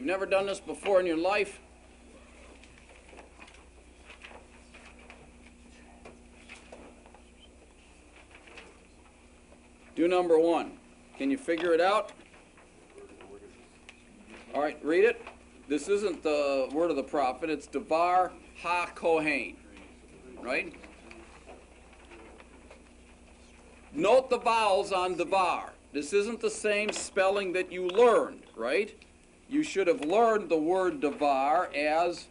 You've never done this before in your life? Do number 1. Can you figure it out? All right, read it. This isn't the word of the prophet. It's Devar HaKohen, right? Note the vowels on Devar. This isn't the same spelling that you learned, right? You should have learned the word Devar as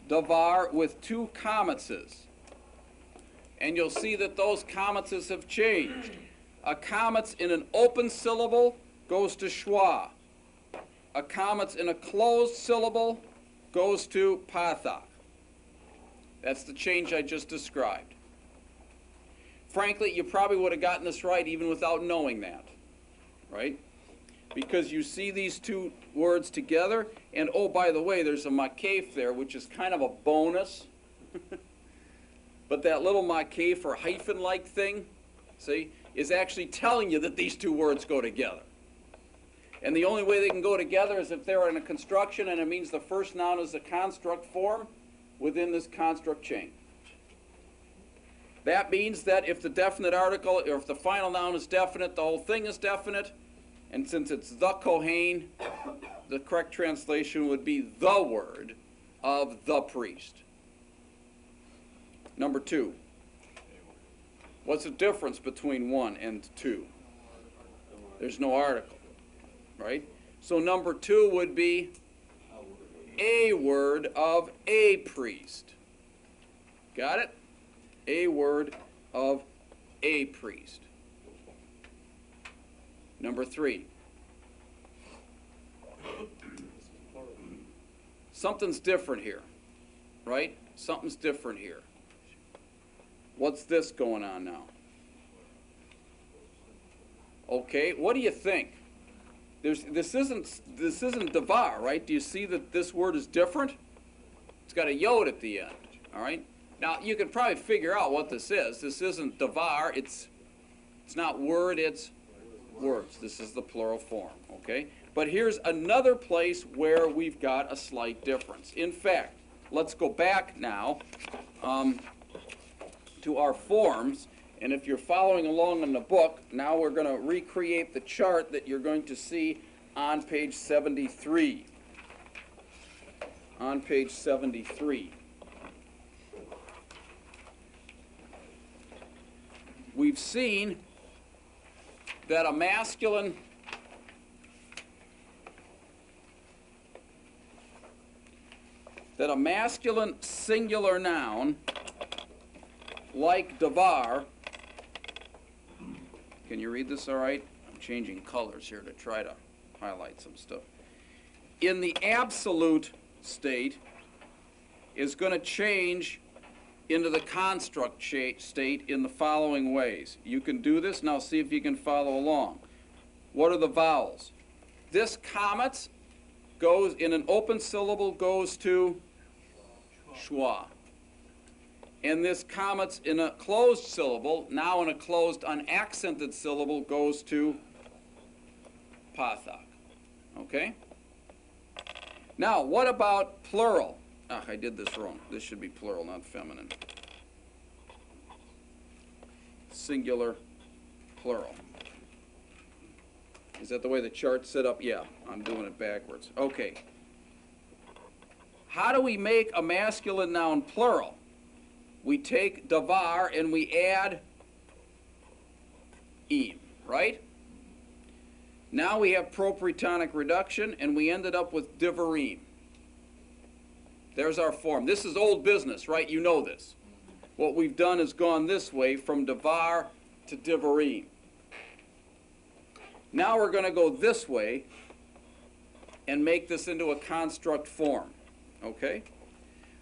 Devar with 2 commas. And you'll see that those commas have changed. A comma in an open syllable goes to schwa. A comma in a closed syllable goes to pathak. That's the change I just described. Frankly, you probably would have gotten this right even without knowing that, right? Because you see these 2 words together, and oh, by the way, there's a makef there, which is kind of a bonus. But that little makef or hyphen-like thing, see, is actually telling you that these 2 words go together. And the only way they can go together is if they're in a construction, and it means the first noun is a construct form within this construct chain. That means that if the definite article, or if the final noun is definite, the whole thing is definite. And since it's the Kohen, the correct translation would be the word of the priest. Number 2. What's the difference between 1 and 2? There's no article, right? So number 2 would be a word of a priest. Got it? A word of a priest. Number 3. Something's different here, right? Something's different here. What's this going on now? Okay, what do you think? This isn't Devar, right? Do you see that this word is different? It's got a yod at the end, all right? Now, you can probably figure out what this is. This isn't Devar, it's not word, it's words. This is the plural form, okay? But here's another place where we've got a slight difference. In fact, let's go back now to our forms, and if you're following along in the book, now we're going to recreate the chart that you're going to see on page 73. On page 73. We've seen that a masculine singular noun like Devar, can you read this all right? I'm changing colors here to try to highlight some stuff. In the absolute state is going to change into the construct state in the following ways. You can do this. Now see if you can follow along. What are the vowels? This comma goes in an open syllable goes to schwa. And this comma in a closed syllable, now in a closed unaccented syllable, goes to pathak. Okay? Now, what about plural? Ah, I did this wrong. This should be plural, not feminine. Singular, plural. Is that the way the chart's set up? Yeah, I'm doing it backwards. Okay. How do we make a masculine noun plural? We take Devar and we add im, right? Now we have propretonic reduction, and we ended up with Devarim. There's our form. This is old business, right? You know this. What we've done is gone this way from Devar to Devarim. Now we're going to go this way and make this into a construct form, okay?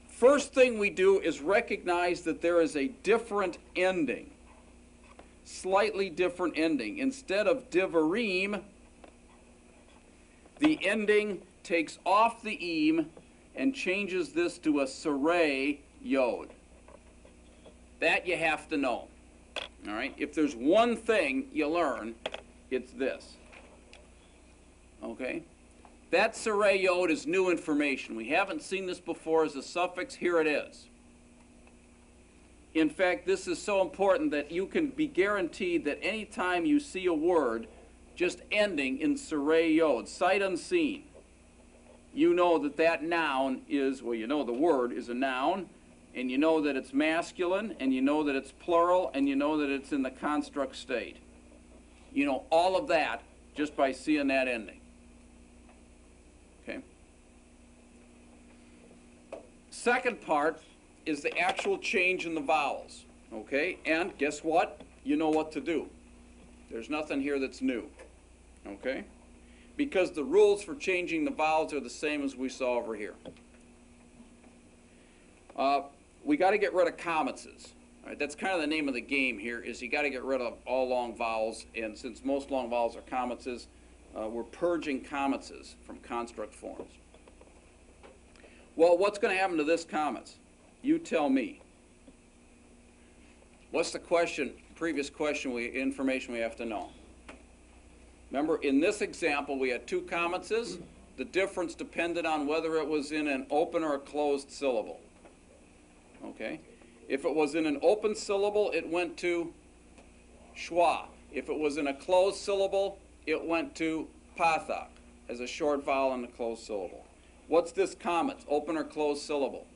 First thing we do is recognize that there is a different ending, slightly different ending. Instead of Devarim, the ending takes off the im and changes this to a saray yod. That you have to know. All right? If there's one thing you learn, it's this. Okay? That Saray Yod is new information. We haven't seen this before as a suffix. Here it is. In fact, this is so important that you can be guaranteed that any time you see a word just ending in Saray Yod, sight unseen, you know that that noun is, well, you know the word is a noun, and you know that it's masculine, and you know that it's plural, and you know that it's in the construct state. You know all of that just by seeing that ending. Okay? Second part is the actual change in the vowels. Okay? And guess what? You know what to do. There's nothing here that's new. Okay? Because the rules for changing the vowels are the same as we saw over here. We got to get rid of commas. All right, that's kind of the name of the game here, is you got to get rid of all long vowels, and since most long vowels are commas, we're purging commas from construct forms. Well, what's going to happen to this commas? You tell me. What's the question, previous question, information we have to know? Remember, in this example, we had two commas. The difference depended on whether it was in an open or a closed syllable. Okay? If it was in an open syllable, it went to schwa. If it was in a closed syllable, it went to pathak as a short vowel in a closed syllable. What's this comma? Open or closed syllable?